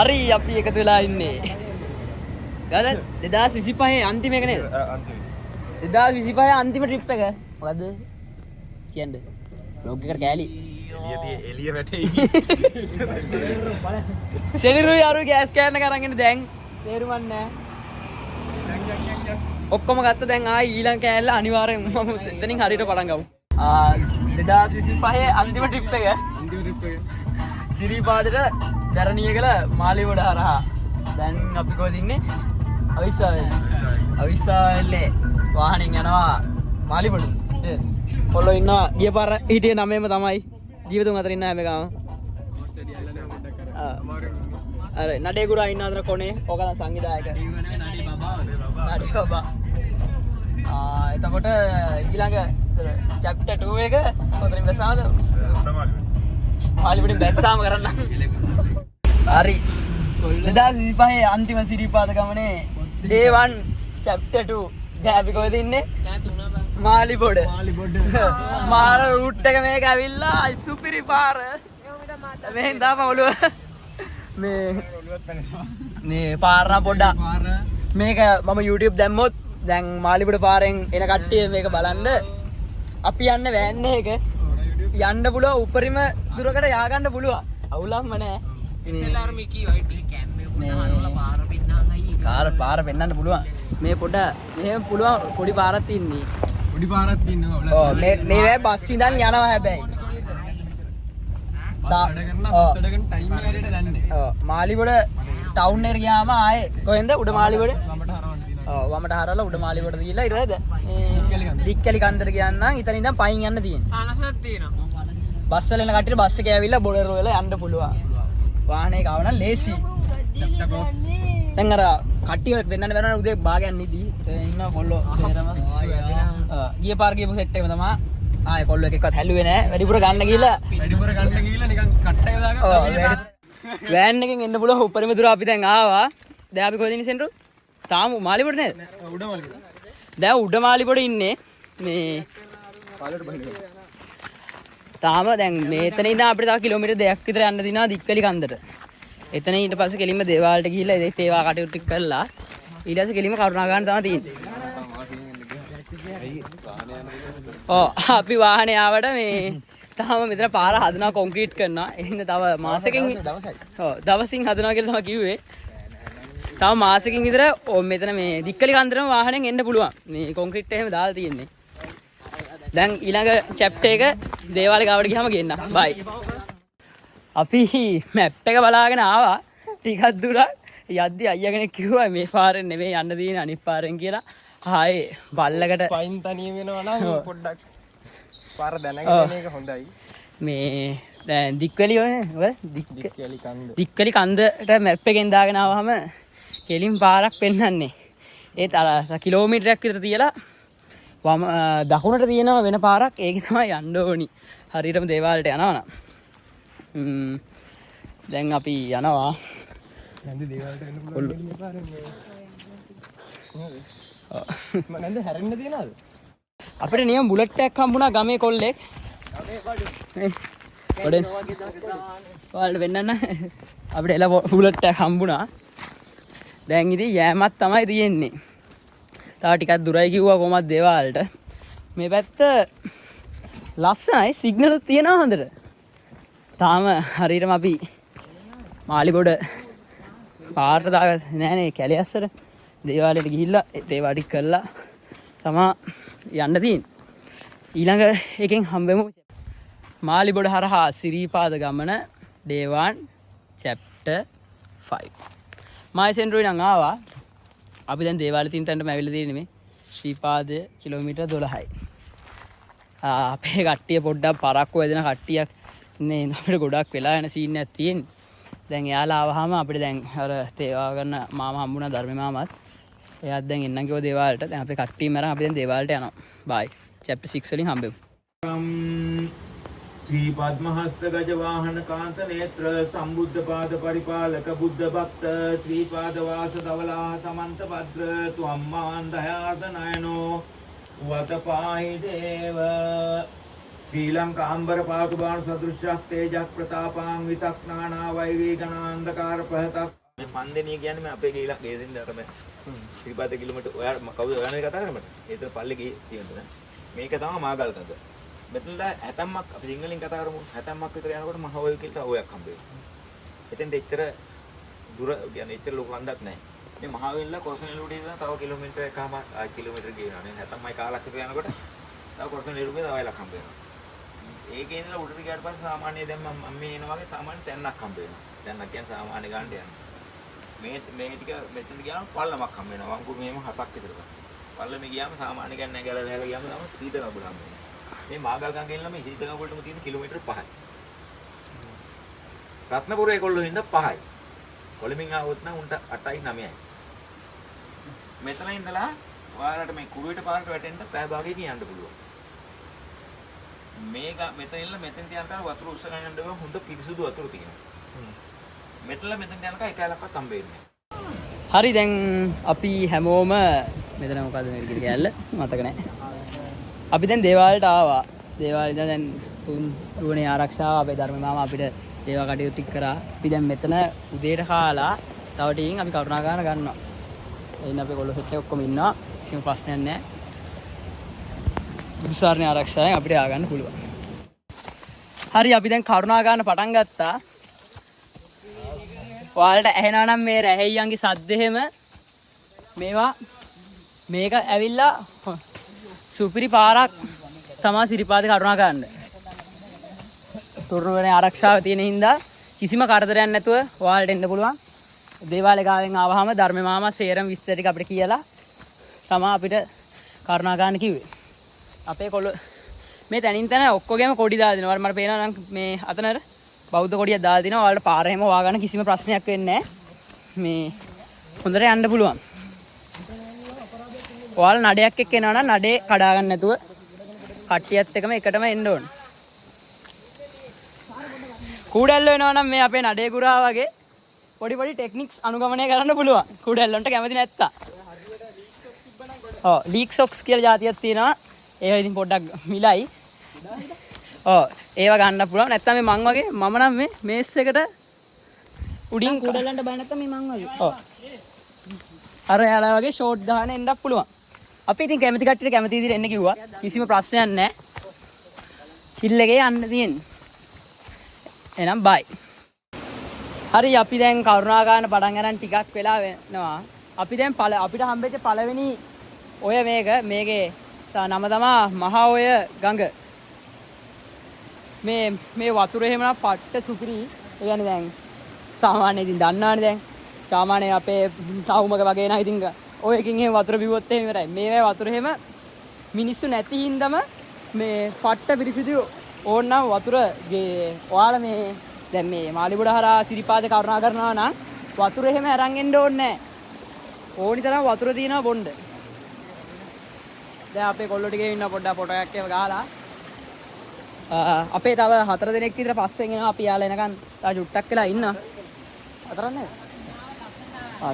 හරි අපි එකතු වෙලා ඉන්නේ. ගාද 2025 අන්තිම එක නේද? අන්තිම. 2025 අන්තිම ට්‍රිප් එක. මොකද්ද? කියන්නේ. බ්ලොග් එකට කෑලි. එළිය වැටෙයි. සෙනිරුයි අරු ගෑස් කෑන්න කරන් ඉන්නේ දැන්. තේරුමක් නැහැ. ඔක්කොම ගත්ත දැන් ආයි ඊළඟ කෑල්ල අනිවාර්යෙන් මම එතනින් හරියට පටන් ගමු. 2025 අන්තිම ට්‍රිප් එක. අන්තිම ට්‍රිප් එක. සිරිපාදට දරණියකල මාලිවඩ හරහා. දැන් අපි කොහෙද ඉන්නේ? අවිස්සාවල්ලේ වාහනෙන් යනවා මාලිවඩ. කොල්ලෝ ඉන්නවා ගිය පාර හිටියේ 9ම තමයි. ජීවිතුන් අතර ඉන්න හැම එකම. අර නඩේ ගුරා ඉන්න අතර කොනේ. ඕක තමයි සංවිධායක. නඩේ බබා. එතකොට ඊළඟ chapter 2 එක කොතනින් බැස්සාමද? මාලිවඩින් බැස්සාම කරන්න. හරි. 2025 අන්තිම සිරිපාද ගමනේ day 1 chapter 2 දැන් අපි කොහෙද ඉන්නේ? මාලිබොඩ. මාර රූට් එක මේක ඇවිල්ලා සුපිරි පාර. මෙහෙන් දාපන් ඔළුව. මේ පාර පොඩ්ඩක්. මේක මම YouTube දැම්මොත් දැන් මාලිබොඩ පාරෙන් එන කට්ටිය මේක බලන්න. අපි යන්න වෑන් එක යන්න පුළුවන් උපරිම දුරකට ය아가න්න පුළුවන්. අවුලක්ම නැහැ. SLR මිකි වයිට් කැම් පාර පෙන්නන්න පුළුවන්. මේ පොඩ මෙහෙම පුළුවන් පොඩි පාරක් තින්නේ. පොඩි පාරක් තින්නවා. ඔව් මේ වේ බස් ඉඳන් යනවා හැබැයි. මාලිබොඩ ටවුන් එකට ගියාම ආයේ කොහෙන්ද උඩ මාලිබොඩ? වමට හරවලා උඩ මාලිබොඩ ගිහලා ඊට පස්සේ දික්කැලි කන්දට ගියන්නම් ඉතින් ඉඳන් පයින් යන්න තියෙනවා. සනසක් තියෙනවා. බස් වල එන කට්ටියට බස් එකේ ඇවිල්ලා බොලරෝ වල යන්න පුළුවන්. වාහනේ ගාව නම් ලේසි. දැන් අර කට්ටිය වෙන්නන්න වෙනවා උදේ භාගයක් නිදි ඉන්න කොල්ලෝ සේරම ගිය පාර ගියපු සෙට් එකම තමයි ආයේ කොල්ලෝ එකක්වත් හැලුවේ නැහැ වැඩිපුර ගන්න ගිහලා නිකන් කට් එක දාගෙන වෑන් එකෙන් එන්න පුළුවන් උඩරිම දුර අපි දැන් ආවා දැන් අපි කොහෙද ඉන්නේ සෙන්රු තාම මාලිබොඩ නේද උඩ මාලිබොඩ දැන් උඩ මාලිබොඩ ඉන්නේ මේ පාලට බහිනවා තාම දැන් මේතන ඉඳන් අපිට තව කිලෝමීටර් 2ක් විතර යන්න දිනවා දික්කලි කන්දට එතන ඊට පස්සේ කෙලින්ම දේවාලට ගිහිල්ලා ඒ තේවා කටයුතු ටික කරලා ඊට පස්සේ කෙලින්ම කරුණා ගන්න තමයි තියෙන්නේ. ඔව් අපි වාහනේ ආවට මේ තාම මෙතන පාර හදනවා කොන්ක්‍රීට් කරනවා. එහෙනම් තව මාසෙකින් දවසයි. ඔව් දවසින් හදනවා කියලා තමයි කිව්වේ. තව මාසෙකින් විතර මෙතන මේ දික්කලි කන්දරම වාහනෙන් එන්න පුළුවන්. මේ කොන්ක්‍රීට් එහෙම දාලා තියෙන්නේ. දැන් ඊළඟ චැප්ටර් එක දේවාලේ ගාවට ගියාම ගෙන්න. බයි. අපි මැප් එක බලාගෙන ආවා ටිකක් දුරක් යද්දි අයියා කෙනෙක් කිව්වා මේ පාරෙන් නෙමෙයි යන්න තියෙන අනිත් පාරෙන් කියලා. ආයේ බල්ලකට පයින් තනිය වෙනවා නම් පොඩ්ඩක් පාර දැනගෙන යන එක හොඳයි. මේ දැන් දික්කලි ඔය දික්කලි කන්දට මැප් එකෙන් දාගෙන ආවම කෙලින් පාරක් පෙන්වන්නේ. ඒත් අර කිලෝමීටරයක් විතර තියලා වම දකුණට තියෙනවා වෙන පාරක් ඒක තමයි යන්න ඕනි. හරියටම දේවාලට යනවා නම්. දැන් අපි යනවා නැන්ද දේවාලට එන්න පුළුවන් මේ පාරෙන් මම නැන්ද හැරෙන්න තියනවද අපිට නියම බුලට් එකක් හම්බුණා ගමේ කොල්ලෙක් ගමේ ඔයාලට වෙන්නන්න අපිට එලා බුලට් එකක් හම්බුණා දැන් ඉතින් යෑමක් තමයි තියෙන්නේ තව ටිකක් දුරයි කිව්වා කොහමද දේවාලට මේ පැත්ත ලස්සනයි සිග්නලුත් තියෙනවා හොඳට තාම හරියටම අපි මාලිබොඩ පාරට දාගෙන නෑනේ කැලේ අස්සර දේවාලයට ගිහිල්ලා ඒවා ටික කරලා තමා යන්න තියෙන්නේ. ඊළඟ එකෙන් හම්බෙමු මාලිබොඩ හරහා සිරිපාද ගමන day 1 chapter 5. මයි සෙන්ටරුයි නම් ආවා. අපි දැන් දේවාලේ තියෙන තැනටම ඇවිල්ලා තියෙන්නේ මේ ශ්‍රීපාද කිලෝමීටර් 12යි. අපේ කට්ටිය පොඩ්ඩක් පරක්කු වැදෙන කට්ටියක් නේ අපිට ගොඩක් වෙලා යන සීන් එකක් තියෙන්නේ. දැන් එයාලා ආවහම අපිට දැන් අර තේවා ගන්න මාමා හම්බුණා ධර්මේ මාමත්. එයාත් දැන් එන්නම් කිව්වා දේවාලට. දැන් අපේ කට්ටියම අරන් අපි දැන් දේවාලට යනවා. බයි. chapter 6 වලින් හම්බෙමු. ශ්‍රී පද්මහස්ත ගජ වාහන කාන්ත නේත්‍ර සම්බුද්ධ පාද පරිපාලක බුද්ධ භක්ත ශ්‍රී පාද වාස දවලා සමන්ත භද්‍ර තුම්මාන් දයාස නයනෝ වත පාහි දේව ශ්‍රී ලංකාම්බර පාතු බාණු සදෘශයක් තේජක් ප්‍රතාපාං විතක්නානා වෛරී ගණාන්ධකාර පහතක් මේ පන්දෙනිය කියන්නේ මේ අපේ ගේ දෙන්න අර මේ ශ්‍රීපාද කිලෝමීටර් ඔයා කවුද ඔයානේ කතා කරන්නේ මට ඒතර පල්ලේ ගේ තියෙනවා මේක තමයි මාගල් කඳ මෙතනද 70ක් අපි සිංහලෙන් කතා කරමු 70ක් විතර යනකොට මහ ඔය කියලා ඔයක් හම්බ වෙනවා එතෙන්ද එච්චර දුර කියන්නේ එච්චර ලොකු කන්දක් නැහැ මේ මහ වෙල්ල කොරසනෙලුට ඉඳලා තව කිලෝමීටර් එකම කිලෝමීටර් ගේනවා නේ 70යි කාලක් විතර යනකොට තව කොරසනෙලුගේ තව එකක් හම්බ වෙනවා ඒකේ ඉඳලා උඩට ගියාට පස්සේ සාමාන්‍ය දැන් මම මේ එන වගේ සාමාන්‍ය තැන්නක් හම්බ වෙනවා. තැන්නක් කියන්නේ සාමාන්‍ය ගන්නට යනවා. මේ ටික මෙතන ගියාම පල්ලමක් හම්බ වෙනවා. වංගු මෙහෙම 7ක් විතර පස්සේ. පල්ලමේ ගියාම සාමාන්‍ය ගන්න නැගලා වැහලා ගියාම තමයි සීත ගඟුල හම්බ වෙනවා. මේ මාගල් ගඟ ගෙනලා මේ සීත ගඟුලටම තියෙන කිලෝමීටර් 5යි. රත්නපුර ඒගොල්ලෝ හින්දා 5යි. කොළඹින් ආවොත් නම් උන්ට 8යි 9යි. මෙතන ඉඳලා ඔයාලට මේ කුරුවිට පාරට වැටෙන්න පැය භාගයකින් යන්න පුළුවන්. මේක මෙතන ඉන්න මෙතෙන් තියනකම් වතුර උස්ස ගන්න යන්න බෑ හොඳ පිරිසුදු වතුර තියෙනවා. මෙතන මෙතෙන් යනකම් එක ඇලක්වත් හම්බෙන්නේ නැහැ. හරි දැන් අපි හැමෝම මෙතන මොකද්ද මේක කියලා මතක නැහැ. අපි දැන් දේවාලයට ආවා. දේවාලේ දැන් තුන් දුවනේ ආරක්ෂාව අපේ ධර්ම මාමා අපිට ඒවා කටයුතු ටික කරා. අපි දැන් මෙතන උදේට කාලා තව ටිකකින් අපි කරුණාකාර ගන්නවා. එයින් අපේ කොල්ලෝ සෙට් එක ඔක්කොම ඉන්නවා. කිසිම ප්‍රශ්නයක් නැහැ. බුදුසාරණේ ආරක්ෂාවෙන් අපිට ආගන්න පුළුවන්. හරි අපි දැන් කරුණා ගන්න පටන් ගත්තා. ඔයාලට ඇහෙනවා නම් මේ රැහෙයියන්ගේ සද්ද එහෙම මේවා මේක ඇවිල්ලා සුපිරි පාරක් තමයි සිරිපාදේ කරුණා ගන්න. තුරුණුවනේ ආරක්ෂාව තියෙන හින්දා කිසිම කරදරයක් නැතුව ඔයාලට එන්න පුළුවන්. දේවාලේ ගාවෙන් ආවහම ධර්ම මාමා සේරම විස්තර ටික අපිට කියලා තමයි අපිට කරුණා ගන්න කිව්වේ. අපේ කොල්ල මේ තැනින් තැන ඔක්කොගෙම කොඩි දාලා දෙනවා. මට පේනවා නම් මේ අතනට බෞද්ධ කොඩියක් දාලා දෙනවා. ඔයාලට පාර හැම හොයාගන්න කිසිම ප්‍රශ්නයක් වෙන්නේ නැහැ. මේ හොඳට යන්න පුළුවන්. ඔයාලා නඩයක් එක්ක එනවා නම් නඩේ කඩා ගන්න නැතුව කට්ටියත් එක්කම එකටම එන්න ඕන. කූඩැල්ල වෙනවා නම් මේ අපේ නඩේ ගුරා වගේ පොඩි පොඩි ටෙක්නික්ස් අනුගමනය කරන්න පුළුවන්. කූඩැල්ලන්ට කැමති නැත්තා. ඔව් ලීක් සොක්ස් කියලා જાතියක් තියෙනවා. ඒවා ඉතින් පොඩ්ඩක් මිලයි. ඔව් ඒවා ගන්න පුළුවන්. නැත්තම් මේ මං වගේ මම නම් මේ මේස් එකට උඩින් කුඩලන්ට බය නැත්තම් මේ මං වගේ. ඔව්. අර යාලා වගේ ෂෝට් දාගෙන එන්නත් පුළුවන්. අපි ඉතින් කැමති කට්ටියට කැමති විදිහට එන්න කිව්වා. කිසිම ප්‍රශ්නයක් නැහැ. චිල් එකේ යන්න තියෙන්නේ. එහෙනම් බයි. හරි අපි දැන් කරුණා ගන්න පටන් ගන්න ටිකක් වෙලා වෙනවා. අපි දැන් අපිට හම්බෙච්ච පළවෙනි ඔය මේකේ නම තමා මහා ඔය ගඟ. මේ වතුර එහෙමනම් පට්ට සුපිරි. ඒ කියන්නේ දැන් සාමාන්‍ය ඉතින් දන්නවනේ දැන්. සාමාන්‍ය අපේ තවුමක වගේ නා ඉතින් ඔය එකකින් එහෙම වතුර බිව්වොත් එහෙම ඉවරයි. මේ වතුර එහෙම මිනිස්සු නැති හින්දාම මේ පට්ට පිරිසිදු ඕනනම් වතුර ඔයාලා මේ දැන් මේ මාලිබුඩ හරහා සිරිපාදේ කරුණා කරනවා නම් වතුර එහෙම අරන් එන්න ඕනේ නැහැ. ඕනි තරම් වතුර තියෙනවා බොන්න. දැන් අපේ කොල්ලෝ ටිකේ ඉන්න පොඩ්ඩක් ෆොටෝ එකක් ඒව ගහලා අපේ තව 4 දිනක් විතර පස්සෙන් එනවා අපි යාලා එනකන් තා චුට්ටක් වෙලා ඉන්නවා 4 නේද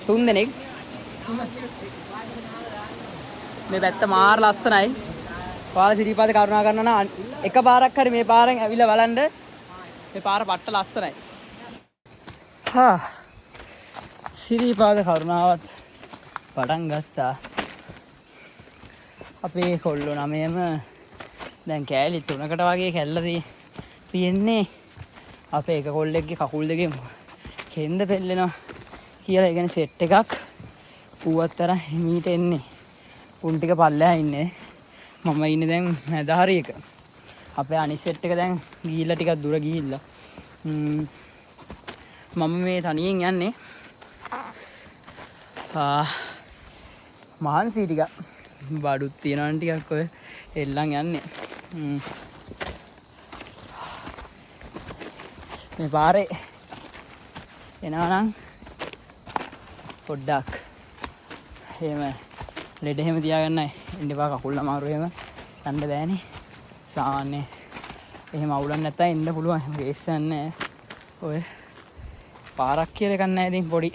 3 දිනක් මේ පැත්ත මාර ලස්සනයි ඔයාලා සිරිපාදේ කරුණා කරනවා නම් එක පාරක් හරි මේ පාරෙන් ඇවිල්ලා බලන්න මේ පාර පට්ට ලස්සනයි සිරිපාදේ කරුණාවත් පටන් ගත්තා අපේ කොල්ලෝ නමේම දැන් කෑලි 3කට වගේ කැල්ලා තියෙන්නේ අපේ එක කොල්ලෙක්ගේ කකුල් දෙකේ කෙන්ද පෙල්ලෙනවා කියලා ඒ කියන්නේ සෙට් එකක් පුවත්තර හිමීට එන්නේ උන් ටික පල්ලෙහා ඉන්නේ මම ඉන්නේ දැන් මැද හරියක අපේ අනිත් සෙට් එක දැන් ගිහිල්ලා ටිකක් දුර ගිහිල්ලා මම මේ තනියෙන් යන්නේ මහන්සි ටික බඩුත් තියෙනවා ටිකක් ඔය එල්ලන් යන්නේ මේ පාරේ එනවා නම් පොඩ්ඩක් එහෙම ලෙඩ එහෙම තියාගන්නයි ඉන්න එපා කකුල් අමාරු එහෙම යන්න බෑනේ සාමාන්‍ය එහෙම අවුලක් නැත්තම් එන්න පුළුවන් එහෙම කේස් නැහැ ඔය පාරක් කියලා එකක් නැහැ ඉතින් පොඩි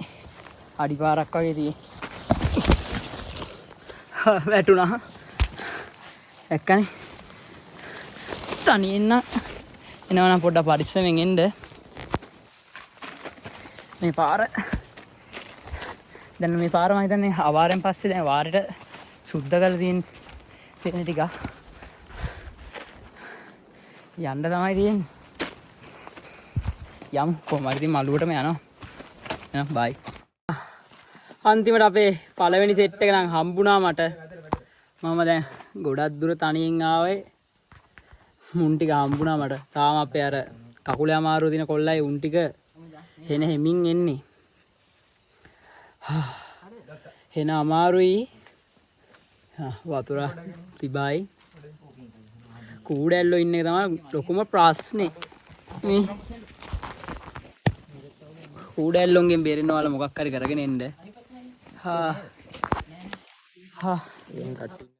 අඩි පාරක් වගේ තියෙන්නේ වැටුණා එක්කනේ තනියෙන් එනවා නම් පොඩ්ඩක් පරිස්සමෙන් එන්න. මේ පාර දැන් මේ පාර මම හිතන්නේ අවාරෙන් පස්සේ දැන් වාරෙට සුද්ධ කරලා තියෙන ටික යන්න තමයි තියෙන්නේ. යම් කොහමද ඉතින් මළුවටම යනවා. එහෙනම් බයි. අන්තිමට අපේ පළවෙනි සෙට් එක නම් හම්බුණා මට. මම දැන් ගොඩක් දුර තනියෙන් ආවේ. මුන් ටික හම්බුණා මට. තාම අපේ අර කකුලේ අමාරුව දින කොල්ලයි උන් ටික හෙන හෙමින් එන්නේ. හෙන අමාරුයි. වතුර තිබයි. කූඩැල්ලෝ ඉන්න එක තමයි ලොකුම ප්‍රශ්නේ. මේ කූඩැල්ලොන්ගෙන් බේරෙන්නවල මොකක් හරි කරගෙන එන්න.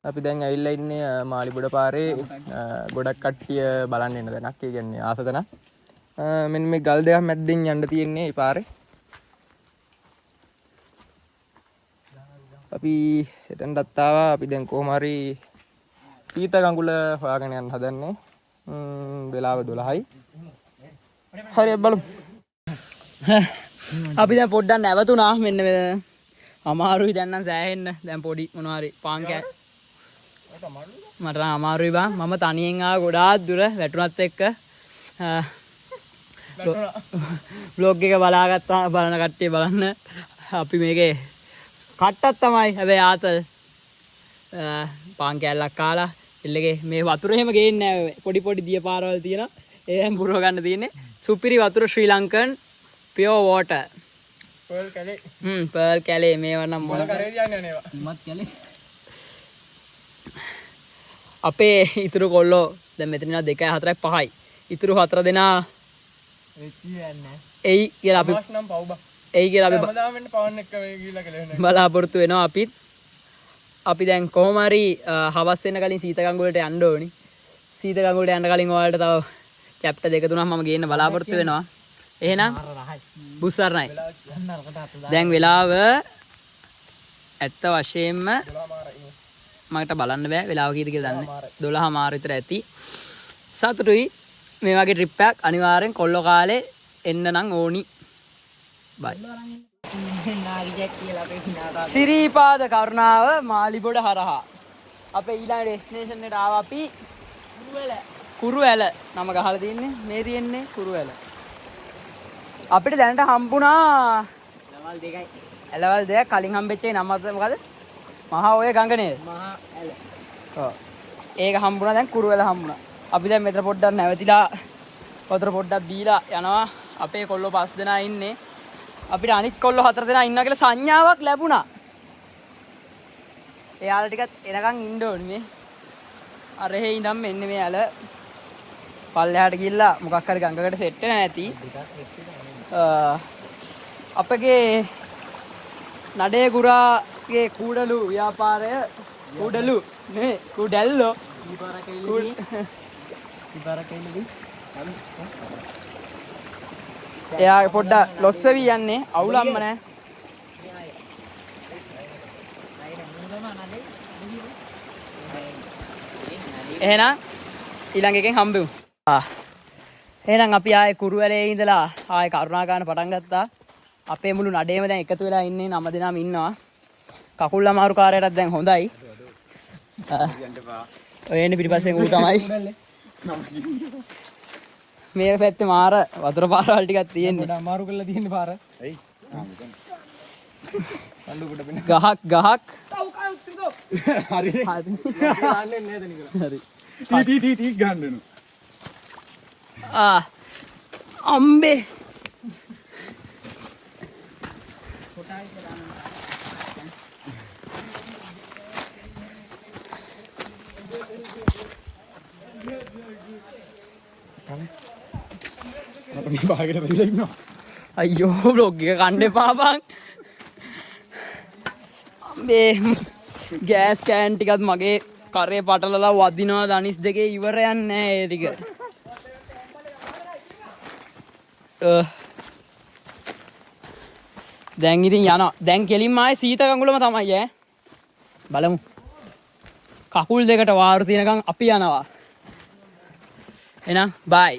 අපි දැන් ඇවිල්ලා ඉන්නේ මාලිබොඩ පාරේ ගොඩක් කට්ටිය බලන්න එන තැනක්. ඒ කියන්නේ ආස තැනක්. මෙන්න මේ ගල් දෙකක් මැද්දෙන් යන්න තියෙන්නේ මේ පාරේ. අපි එතනටත් ආවා. අපි දැන් කොහොම හරි සීත ගඟුල හොයාගෙන යන්න හදන්නේ. වෙලාව 12යි. හරි බලමු. අපි දැන් පොඩ්ඩක් නැවතුණා. මෙන්න අමාරුයි දැන් නම් සෑහෙන්න. දැන් පොඩි මොනවා හරි පාන් කෑ මට අමාරුයි බං. මම තනියෙන් ආව ගොඩාක් දුර වැටුණත් එක්ක බ්ලොග් එක බලාගත්තා. බලන කට්ටිය බලන්න. අපි මේකේ කට්ටක් තමයි හැබැයි ආතල් පාන් කෑල්ලක් කාලා එල්ලගේ මේ වතුර එහෙම ගේන්නේ නැහැ. පොඩි පොඩි දිය පාරවල් තියෙනවා. ඒෙන් පුරව ගන්න තියෙන්නේ. සුපිරි වතුර ශ්‍රී ලංකන් pure water. පර්ල් කැලේ. පර්ල් කැලේ මේවා නම් මොන කරේ තියන්නේ අනේවා. ඉමත් කැලේ. අපේ ඉතුරු කොල්ලෝ දැන් මෙතන ඉන්නවා 2 4 5යි. ඉතුරු 4 දෙනා එයි කියලා අපි නම් පව් බා. එයි කියලා අපි හැමදාම වෙන්න පවන් එක්ක මේ ගිහිල්ලා කියලා බලාපොරොත්තු වෙනවා අපිත්. අපි දැන් කොහොම හරි හවස් වෙන කලින් සීත ගඟුලට යන්න ඕනි. සීත ගඟුලට යන්න කලින් ඔයාලට තව චැප්ටර් 2 3ක් මම ගේන්න බලාපොරොත්තු වෙනවා. එහෙනම් බුස්සරණයි. දැන් වෙලාව ඇත්ත වශයෙන්ම මට බලන්න බෑ වෙලාව කීයද කියලා දන්නේ. 12:00 විතර ඇති. සතුටුයි. මේ වගේ ට්‍රිප් එකක් අනිවාර්යෙන් කොල්ල කාලේ එන්න නම් ඕනි. බයි. සිරිපාද කරුණාව මාලිබොඩ හරහා අපේ ඊළඟ ඩෙස්ටිනේෂන් එකට ආවා අපි කුරුවැල නම ගහලා තින්නේ. මේ තියෙන්නේ කුරුවැල. අපිට දැනට හම්බුණා ඇලවල් දෙකක්. කලින් හම්බෙච්ච නම මොකද? මහා ඔය ගඟ නේද? මහා ඇල. ඔව්. ඒක හම්බුණා. දැන් කුරුවැල හම්බුණා. අපි දැන් මෙතන පොඩ්ඩක් නැවතිලා වතුර පොඩ්ඩක් බීලා යනවා. අපේ කොල්ලෝ 5 දෙනා ඉන්නේ. අපිට අනිත් කොල්ලෝ 4 දෙනා ඉන්නවා කියලා සංඥාවක් ලැබුණා. එයාලා ටිකත් එනකන් ඉන්න ඕනේ මේ. අර එහෙ ඉඳන් මෙන්න මේ ඇල පල්ලෙහාට ගිහිල්ලා මොකක් හරි ගඟකට සෙට් වෙලා නැති. අපගේ නඩේ ගුරාගේ කූඩලු ව්‍යාපාරය කූඩලු නේ කූඩැල්ලෝ එයා පොඩ්ඩක් ලොස් වෙවි යන්නේ. අවුලම්ම නැහැ. එහෙනම් ඊළඟ එකෙන් හම්බෙමු. එහෙනම් අපි ආයේ කුරුවැලේ ඉඳලා ආයේ කරුණාකාන පටන් ගත්තා. අපේ මුළු නඩේම දැන් එකතු වෙලා ඉන්නේ 9 දෙනාම ඉන්නවා. කකුල් අමාරු කාර්යයටත් දැන් හොඳයි. ඔය එන්නේ පිටිපස්සෙන් ඌ තමයි. මේ පැත්තේ මාර වතුර පාරවල් ටිකක් තියෙන්නේ. ගොඩ අමාරු කරලා තියෙන පාර. එයි. ගහක්. හරි. ගහන්නේ නේද නිකන්. හරි. ටී ගන්නනු. අම්බේ. මේ බාගෙට වෙලා ඉන්නවා. අයියෝ බ්ලොග් එක කන්න එපා බං. මේ ගෑස් කෑන් ටිකත් මගේ කරේ පටලලා වදිනවා. දනිස් දෙකේ ඉවර යන්නේ නැහැ ඒ ටික. දැන් ඉතින් යනවා. දැන් කෙලින්ම ආයේ සීත කඟුලම තමයි ඈ. බලමු. කකුල් දෙකට වාරු තියනකම් අපි යනවා. එහෙනම් බයි.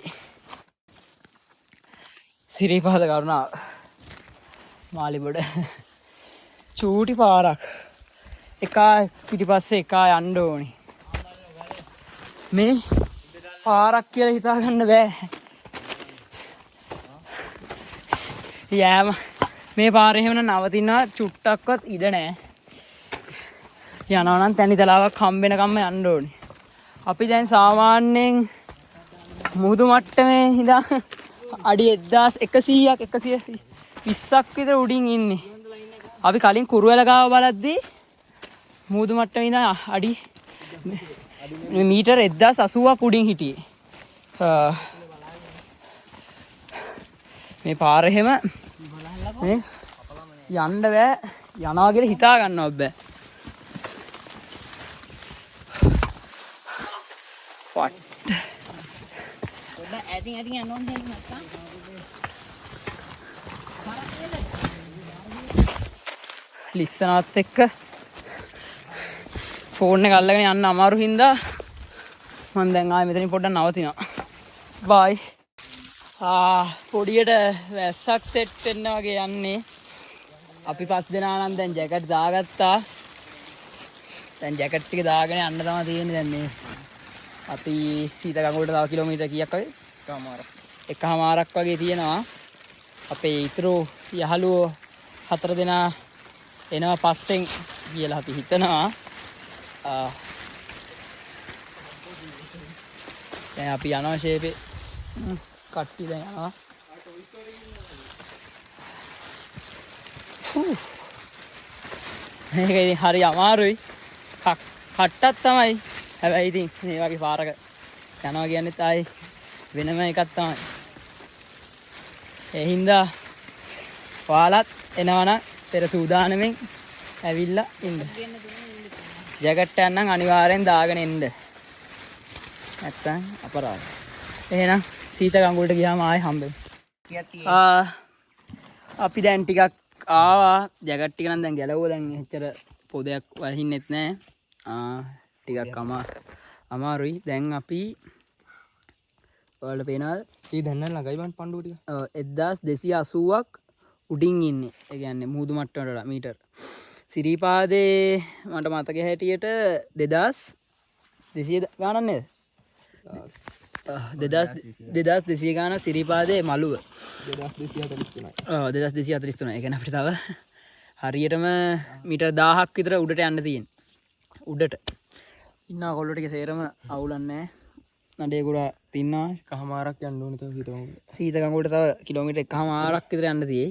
සිරිපාද කරුණාව. මාලිබොඩ චූටි පාරක්. එකා පිටිපස්සේ එකා යන්න ඕනි. මේ පාරක් කියලා හිතා ගන්න බෑ. යෑම මේ පාරේ එහෙම නවතිනවා චුට්ටක්වත් ඉඩ නැහැ. යනවා නම් තැනිතලාවක් හම්බෙනකම්ම යන්න ඕනි. අපි දැන් සාමාන්‍යයෙන් මුහුදු මට්ටමේ ඉඳන් අඩි 1100ක් 120ක් විතර උඩින් ඉන්නේ. අපි කලින් කුරුවැල ගාව බලද්දී මුහුදු මට්ටමේ ඉඳන් අඩි මීටර් 1080ක් උඩින් හිටියේ. මේ පාර එහෙම මේ යන්න බෑ. යනවා කියලා හිතා ගන්නවත් බෑ. ලිස්සනත් එක්ක ෆෝන් එක අල්ලගෙන යන්න අමාරු හින්දා මම දැන් ආයෙ මෙතනින් පොඩ්ඩක් නවතිනවා. බයි. පොඩියට වැස්සක් සෙට් වෙන්න වගේ යන්නේ. අපි 5 දෙනා නම් දැන් ජැකට් දාගත්තා. දැන් ජැකට් ටික දාගෙන යන්න තමයි තියෙන්නේ දැන් මේ. අපි සීත ගඟුලට තව කිලෝමීටර් කීයක් වගේ? එකමාරක් වගේ තියෙනවා. අපේ ඊතුරු යහළුවෝ 4 දෙනා එනවා පස්සෙන් කියලා අපි හිතනවා. දැන් අපි යනවා ෂේපේ. කට්ටි දැන් යනවා. මේක ඉතින් හරි අමාරුයි. කට්ටක් තමයි. හැබැයි ඉතින් මේ වගේ පාරක යනවා කියන්නේත් ආයි වෙනම එකක් තමයි. ඒ හින්දා ඔයාලත් එනවනම් පෙර සූදානමෙන් ඇවිල්ලා ඉන්න. ජැකට් එකක් නම් අනිවාර්යෙන් දාගෙන එන්න. නැත්තම් අපරාධයි. එහෙනම් සීත ගඟුලට ගියාම ආයෙ හම්බෙමු. අපි දැන් ටිකක් ආවා. ජැකට් ටික නම් දැන් ගැලවුවා. දැන් එච්චර පොදයක් වහින්නෙත් නැහැ. ටිකක් අමාරුයි. දැන් අපි ඔයාලට පේනවද? ඊ දැන් නම් ළඟයි මන් පණ්ඩුව ටික. 1280ක් උඩින් ඉන්නේ. ඒ කියන්නේ මුහුදු මට්ටමට වඩා මීටර්. සිරිපාදේ මට මතක හැටියට 2200 ගානක් නේද? 2200 ගාන සිරිපාදේ මළුව 2243යි. 2243. ඒ කියන්නේ අපිට තව හරියටම මීටර් 1000ක් විතර උඩට යන්න තියෙනවා. උඩට ඉන්නා කොල්ලෝ ටික සේරම අවුලන්නේ නැහැ. නඩේ ගුරා තින්නවා. කහමාරක් යන්න ඕනේ තව සීත ගඟුලට. සීත ගඟුලට තව කිලෝමීටර් 1කමාරක් විතර යන්න තියෙයි.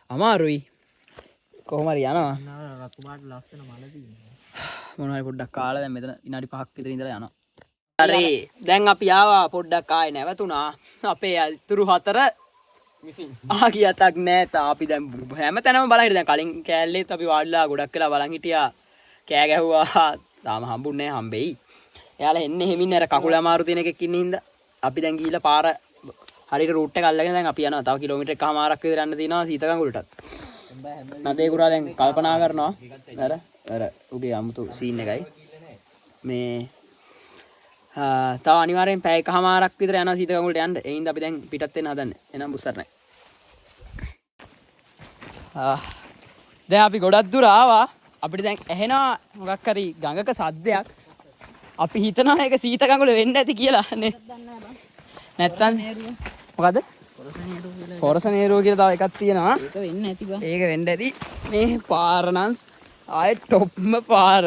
අමාරුයි. කොහොම හරි යනවා. රතු පාට ලස්සන මල තියෙනවා. මොනවා හරි පොඩ්ඩක් කාලා දැන් මෙතන විනාඩි 5ක් විතර ඉඳලා යනවා. හරි. දැන් අපි ආවා පොඩ්ඩක් ආයෙ නැවතුණා. අපේ ඉතුරු 4 මිසින්. කියතක් නෑ. අපි දැන් හැමතැනම බලන් හිටියා. දැන් කලින් කෑල්ලේත් අපි වාඩිලා ගොඩක් වෙලා බලන් හිටියා. කෑ ගැහුවා. තාම හම්බුන්නේ නැහැ. හම්බෙයි. එයාලා එන්නේ හැමින් අර කකුල අමාරු තියෙන එකෙක් ඉන්න හින්දා අපි දැන් ගිහිල්ලා පාර හරියට රූට් එක අල්ලගෙන දැන් අපි යනවා. තව කිලෝමීටර් 1කමාරක් විතර යන්න තියෙනවා සීත ගඟුලටත්. නදේ ගුරා දැන් කල්පනා කරනවා. අර උගේ අමුතු සීන් එකයි. මේ තව අනිවාර්යෙන් පැය 1කමාරක් විතර යනවා සීත ගඟුලට යන්න. ඒ හින්දා අපි දැන් පිටත් වෙන්න හදන්නේ. එනම් බුස්සරණයි. දැන් අපි ගොඩක් දුර ආවා. අපිට දැන් ඇහෙනවා මොකක් හරි ගඟක සද්දයක්. අපි හිතනවා ඒක සීත ගඟුල වෙන්න ඇති කියලා නේ. නැත්තම් මොකද? කොරසනේරුව කියලා තව එකක් තියෙනවා. ඒක වෙන්න ඇති බං. ඒක වෙන්න ඇති. මේ පාර නම් ආයේ টොප්ම පාර.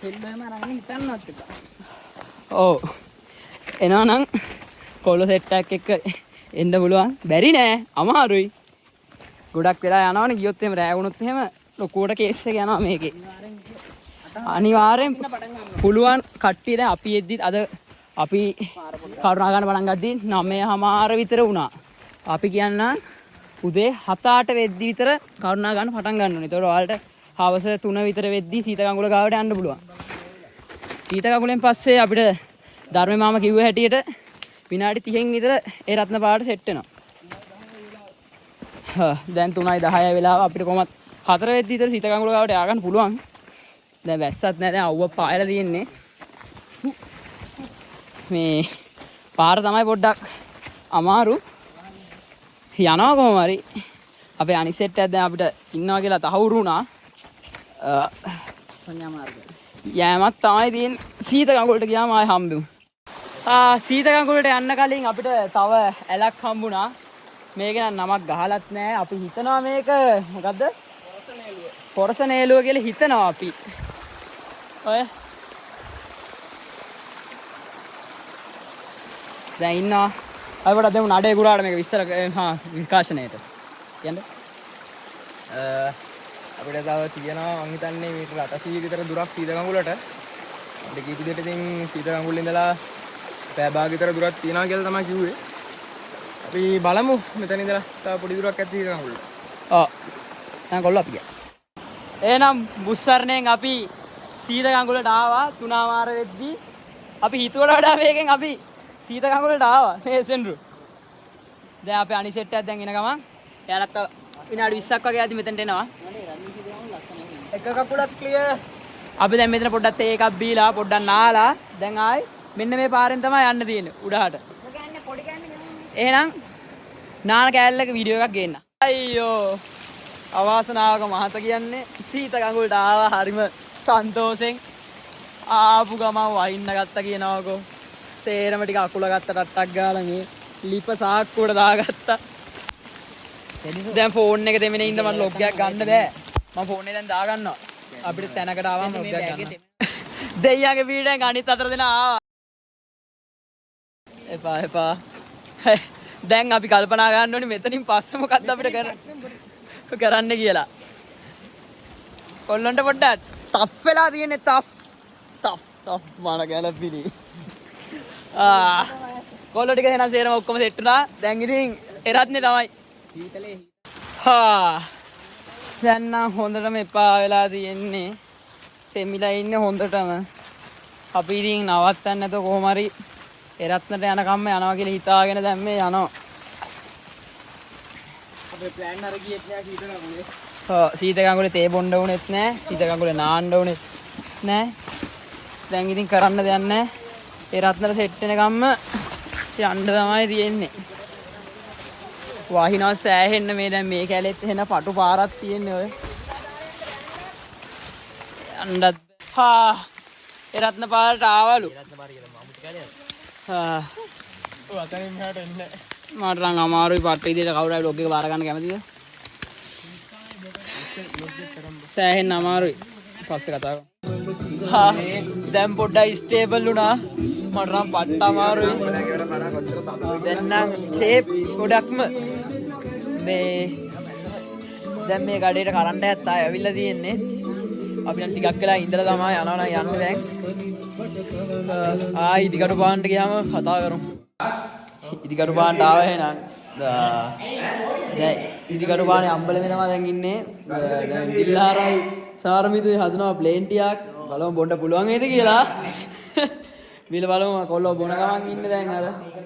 හෙල්බෑම අරගෙන හිටන්නවත් එපා. ඔව්. එනවනම් කොල්ල සෙට් එකක් එක්ක එන්න පුළුවන්. බැරි නෑ. අමාරුයි. ගොඩක් වෙලා යනවනේ ගියොත් එහෙම රෑ වුණොත් එහෙම ලොකුවට කේස් එක යනවා මේකේ. අනිවාර්යෙන් පුළුවන් කට්ටිය දැන් අපි එද්දි අද අපි කරුණා ගන්න පටන් ගද්දී 9:00 විතර වුණා. අපි කියන්න උදේ 7-8 වෙද්දි විතර කරුණා ගන්න පටන් ගන්න ඕනේ. ඒතකොට ඔයාලට හවස 3 විතර වෙද්දි සීත ගඟුල ගාවට යන්න පුළුවන්. සීත ගඟුලෙන් පස්සේ අපිට ධර්මේ මාම කිව්ව හැටියට විනාඩි 30න් විතර ඒ රත්න පාට සෙට් වෙනවා. දැන් 3:10 වෙලාව අපිට කොහොමත් 4 වෙද්දි විතර සීත ගඟුල ගාවට යා ගන්න පුළුවන්. දැන් වැස්සත් නැහැ. දැන් අවුව පායලා තියෙන්නේ. මේ පාර තමයි පොඩ්ඩක් අමාරු. යනවා කොහොම හරි. අපේ අනිත් සෙට් එක දැන් අපිට ඉන්නවා කියලා තහවුරු වුණා. සංඥා මාර්ගය. යෑමක් තමයි තියෙන්නේ. සීත කඟුලට ගියාම ආයෙ හම්බෙමු. සීත කඟුලට යන්න කලින් අපිට තව ඇලක් හම්බුණා. මේක නම් නමක් ගහලත් නැහැ. අපි හිතනවා මේක මොකද්ද? පොරසනේලුව කියලා හිතනවා අපි. ඔය දැන් ඉන්නවා. අපිට දෙමු නඩේ ගුරාට මේක විස්තර විකාශනයේට. කියන්නේ අපිට තව තියෙනවා මං හිතන්නේ මීටර 800 විතර දුරක් සීත කඟුලට. අපිට කීප දෙයට ඉතින් සීත කඟුලේ ඉඳලා පැය භාග විතර දුරක් තියෙනවා කියලා තමයි කිව්වේ. අපි බලමු මෙතන ඉඳලා තව පොඩි දුරක් ඇති සීත කඟුලට. ඔව්. දැන් කොල්ල අපි ගියා. එහෙනම් බුස්සර්ණයෙන් අපි සීත කඟුලට ආවා. තුනාමාර වෙද්දී අපි හිතුවට වඩා වේගෙන් අපි සීත කඟුලට ආවා. මේ සෙන්රු. දැන් අපේ අනිත් සෙට් එකක් දැන් එන ගමන් එයාලත් විනාඩි 20ක් වගේ ආදි මෙතනට එනවා. එක කකුලක් ක්ලියර්. අපි දැන් මෙතන පොඩ්ඩක් තේ එකක් බීලා පොඩ්ඩක් නාලා දැන් ආයි මෙන්න මේ පාරෙන් තමයි යන්න තියෙන්නේ උඩහට. එහෙනම් නාන කෑල්ලක වීඩියෝ එකක් ගේන්න. අයියෝ අවාසනාවක මහත කියන්නේ සීත කඟුලට ආවා හරිම සන්තෝෂෙන්. ආපු ගමන් වහින්න ගත්තා කියනවාකෝ. සේරම ටික අකුල ගත්ත ටට්ටක් ගාලා මේ ලිප සාක්කුවට දාගත්තා. දැන් ෆෝන් එක දෙමිනේ ඉඳ මම ලොග් එකක් ගන්න බෑ. මම ෆෝන් එක දැන් දාගන්නවා. අපිට තැනකට ආවම ලොග් එකක් ගන්න. දෙයියන්ගේ වීඩියෝෙන් අනිත් අතර දෙනා ආවා. එපා. දැන් අපි කල්පනා ගන්න ඕනේ මෙතනින් පස්සේ මොකක්ද අපිට කරන්න කියලා. කොල්ලන්ට පොඩ්ඩක් ටෆ් වෙලා තියෙන්නේ ටෆ් මාන ගැලපිලි. කොල්ලෝ ටික එහෙනම් සේරම ඔක්කොම සෙට් වුණා. දැන් ඉතින් එරත්නේ තමයි. දැන් නම් හොඳටම එපා වෙලා තියෙන්නේ. තෙමිලා ඉන්නේ හොඳටම. අපි ඉතින් නවත්තන්න නැතුව කොහොම හරි එරත්නට යනකම්ම යනවා කියලා හිතාගෙන දැන් මේ යනවා. අපේ ප්ලෑන් අර ගියෙත් නෑ සීත කඟුලේ. සීත කඟුලේ තේ බොන්න උනේත් නෑ. සීත කඟුලේ නාන්න උනේත් නෑ. දැන් ඉතින් කරන්න දෙයක් නෑ. එරත්නට සෙට් වෙනකම්ම යන්න තමයි තියෙන්නේ. වාහිනවා සෑහෙන්න මේ දැන් මේ කැලෙත් එහෙන පටු පාරක් තියෙන්නේ ඔය. යන්නත් එරත්න පාරට ආවලු. එරත්න පාර කියලා මාමුත් කැලේ. ඔය අතනින් මෙහාට එන්නේ. මට නම් අමාරුයි පට්ට විදියට කවුරු හරි ලොග් එක බාර ගන්න කැමතිද? සෑහෙන්න අමාරුයි. පස්සේ කතා කරමු. දැන් පොඩ්ඩක් ස්ටේබල් වුණා. මට නම් පට්ට අමාරුයි. දැන් නම් ෂේප් ගොඩක්ම මේ දැන් මේ ගඩේට කරන්ට් එකත් ආයෙ ඇවිල්ලා තියෙන්නේ. අපි නම් ටිකක් වෙලා ඉඳලා තමයි යනවා නම් යන්නේ දැන්. ඉදිකටු පාන්ට ගියාම කතා කරමු. ඉදිකටු පාන්ට ආව එහෙනම්. දැන් ඉදිකටු පානේ අම්බලමේ තමයි දැන් ඉන්නේ. දැන් ගිල්ලාරයි සාරමිතුයි හදනවා ප්ලේන් ටිකක්. බලමු බොන්න පුළුවන් වේද කියලා. බිල බලමු කොල්ලෝ බොන ගමන් ඉන්නේ දැන්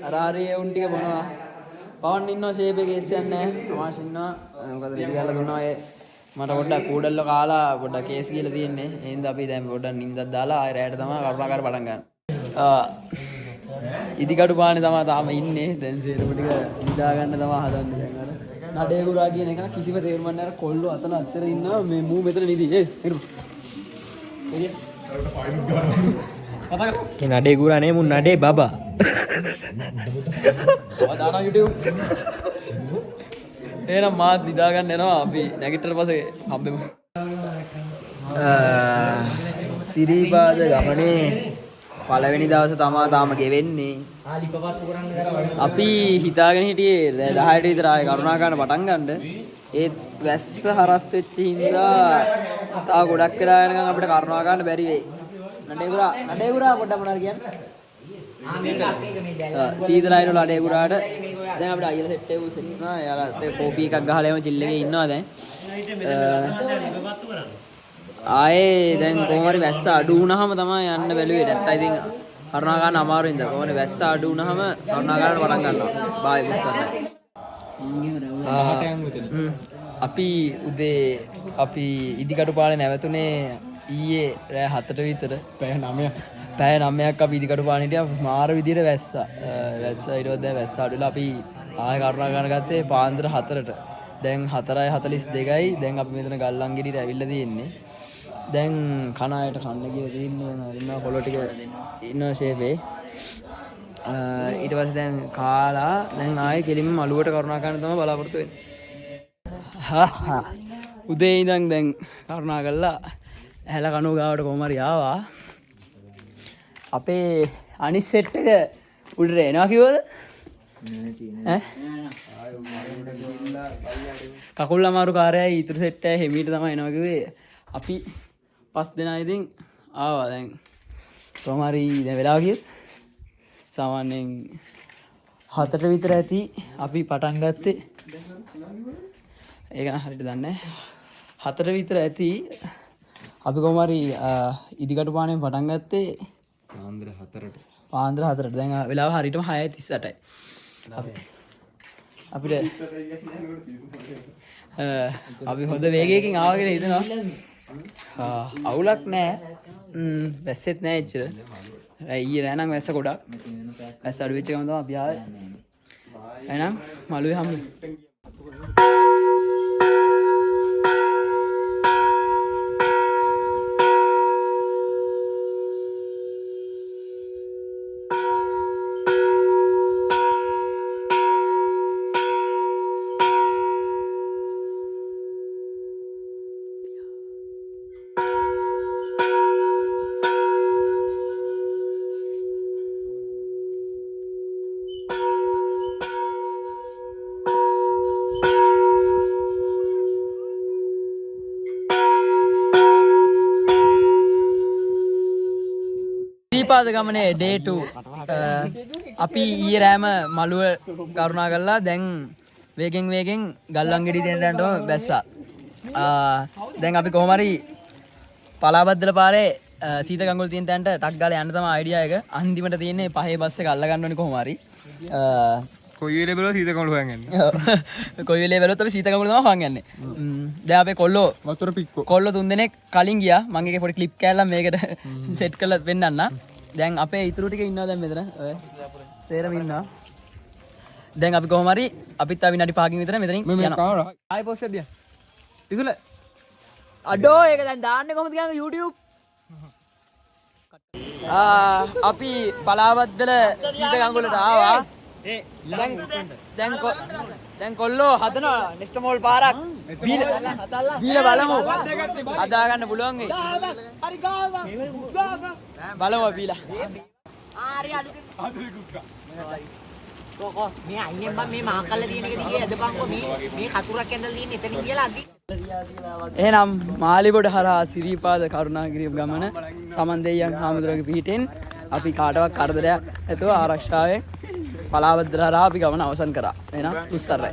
අර ආරියේ උන් ටික බොනවා. පවන් ඉන්නවා ෂේප් එකේ කේස් යන්නේ නැහැ. මාස් ඉන්නවා. මොකද ඉලි ගාලා දුන්නා ඒ මට පොඩ්ඩක් කූඩල්ල කාලා පොඩ්ඩක් කේස් කියලා තියෙන්නේ. ඒ හින්දා අපි දැන් පොඩ්ඩක් නිින්දක් දාලා ආයෙ රැයට තමයි කරුණාකාර පටන් ගන්න. ඉදිකටු පානේ තමයි තාම ඉන්නේ. දැන් සේරම ටික නිදා ගන්න තමයි හදන්නේ දැන් අර. නඩේ ගුරා කියන එක කිසිම තේරුමක් නැහැ. කොල්ලෝ අතන අච්චර ඉන්නවා මේ මූ මෙතන නිදි. හිටපො. නඩේ ගුරා නේ මුන් නඩේ බබා. දානවා YouTube. එහෙනම් මාත් නිදා ගන්න යනවා. අපි නැගිටතර පස්සේ හම්බෙමු. සිරිපාද ගමනේ පළවෙනි දවසේ තමයි තාම ගෙවෙන්නේ. අපි හිතාගෙන හිටියේ 10ට විතර ආයේ කරුණාකාරන පටන් ගන්න. ඒත් වැස්ස හරස් වෙච්ච හින්දා තා ගොඩක් වෙලා යනකම් අපිට කරුණාකාරන බැරි වෙයි. නඩේ ගුරා පොඩ්ඩක් මොනවද කියන්නේ? සීතලයින වල නඩේ ගුරාට දැන් අපිට අයියලා සෙට් එක සෙට් වුණා. එයාලා කෝපි එකක් ගහලා එම චිල් එකේ ඉන්නවා දැන්. ආයේ දැන් කොහොම හරි වැස්ස අඩු වුණාම තමයි යන්න බැලුවේ. නැත්නම් ඉතින් කරුණාකාරන අමාරුයින්ද කොහොමද වැස්ස අඩු වුණාම කරුණාකාරන පටන් ගන්නවා. බායි බුස්සන්න. අපි උදේ අපි ඉදිකටු පාලේ නැවතුනේ ඊයේ රෑ 7ට විතර පැය 9ක් පැය 9ක් අපි ඉදිකටු පාන හිටියා මාර විදියට වැස්සා. වැස්සා ඊට පස්සේ දැන් වැස්ස අඩුලා අපි ආයෙ කරුණා ගන්න ගත්තේ පාන්දර 4ට. දැන් 4:42යි. දැන් අපි මෙතන ගල්ලංගෙඩියට ඇවිල්ලා තියෙන්නේ. දැන් කන අයට කන්න කියලා තියෙන්නේ ඉන්නවා කොළො ටික ඉන්නවා ෂේපේ. ඊට පස්සේ දැන් කාලා දැන් ආයෙ කෙලින්ම මළුවට කරුණා ගන්න තමයි බලාපොරොත්තු වෙන්නේ. උදේ ඉඳන් දැන් කරුණා කළා ඇහැල කණුව ගාවට කොහොම හරි ආවා. අපේ අනිත් සෙට් එක උඩට එනවා කිව්වද? කකුල් අමාරු කාර්යයි ඉතුරු සෙට් එක හෙමීට තමයි එනවා කිව්වේ. අපි 5 දෙනා ඉතින් ආවා. දැන් කොහොම හරි දැන් වෙලාව කීයද? සාමාන්‍යයෙන් 7ට විතර ඇති අපි පටන් ගත්තේ. ඒක නම් හරියට දන්නේ නැහැ. 4ට විතර ඇති අපි කොහොම හරි ඉදිකටු පානෙන් පටන් ගත්තේ පාන්දර 4ට. දැන් වෙලාව හරියටම 6:38යි. අපිට අපි හොඳ වේගයකින් ආවා කියලා හිතනවා. අවුලක් නැහැ. වැස්සෙත් නැහැ එච්චර. ඊයේ රෑ නම් වැස්ස ගොඩක්. වැස්ස අඩු වෙච්ච ගමන් තමයි අපි ආවේ. එහෙනම් මළුවේ හම්බ. ශ්‍රීපාද ගමනේ day 2 අපි ඊයේ රෑම මළුව කරුණා කළා. දැන් වේගෙන් ගල්ලංගෙඩි දෙන්නටම බැස්සා. දැන් අපි කොහොම හරි පලාබද්දල පාරේ සීත ගඟුල් තියෙන තැනට ටක් ගාලා යන්න තමයි අයිඩියා එක. අන්තිමට තියෙන්නේ පහේ බස් එක අල්ල ගන්න ඕනේ කොහොම හරි. කොයි වෙලේ බලුවා සීත කඳුළු හොයන් යන්නේ. කොයි වෙලේ බලුවත් අපි සීත ගඟුල තමයි හොයන් යන්නේ. දැන් අපේ කොල්ලෝ වතුර පික්කෝ. කොල්ලෝ 3 දෙනෙක් කලින් ගියා. මම එකේ පොඩි ක්ලිප් කෑල්ලක් මේකට සෙට් කරලා පෙන්නන්න. දැන් අපේ ඉතුරු ටික ඉන්නවා දැන් මෙතන. ඔය සේරම ඉන්නවා. දැන් අපි කොහොම හරි අපිත් ආ විනාඩි 5කින් විතර මෙතනින් යනවා. ආයි පොස් එකක් දියන්. ඉතුල අඩෝ ඒක දැන් දාන්නේ කොහොමද කියන්නේ YouTube? අපි බලාවද්දල සීත ගඟුලට ආවා. දැන් කොල්ලෝ හදනවා නෙක්ස්ට් මෝල් පාරක් බීලා බලමු. හදා ගන්න පුළුවන් වෙයි. හරි ගාවා. බලමු බීලා. ආරි අලුතෙන් කුක්කා. කොකෝ මේ අයියෙන් මම මේ මහා කල්ල තියෙන එක දිගේ ඇදපන්කෝ මේ කතුරක් ඇඳලා තියෙන එතනින් කියලා අදි. එහෙනම් මාලිබොඩ හරහා සිරිපාද කරුණාගිරි ගමන සමන්දෙයන් හාමුදුරුවෝගේ පිහිටෙන් අපි කාටවත් කරදරයක් නැතුව ආරක්ෂාවෙන් පලාවද්දල හරහා අපි ගමන අවසන් කරා. එහෙනම් උස්සරයි.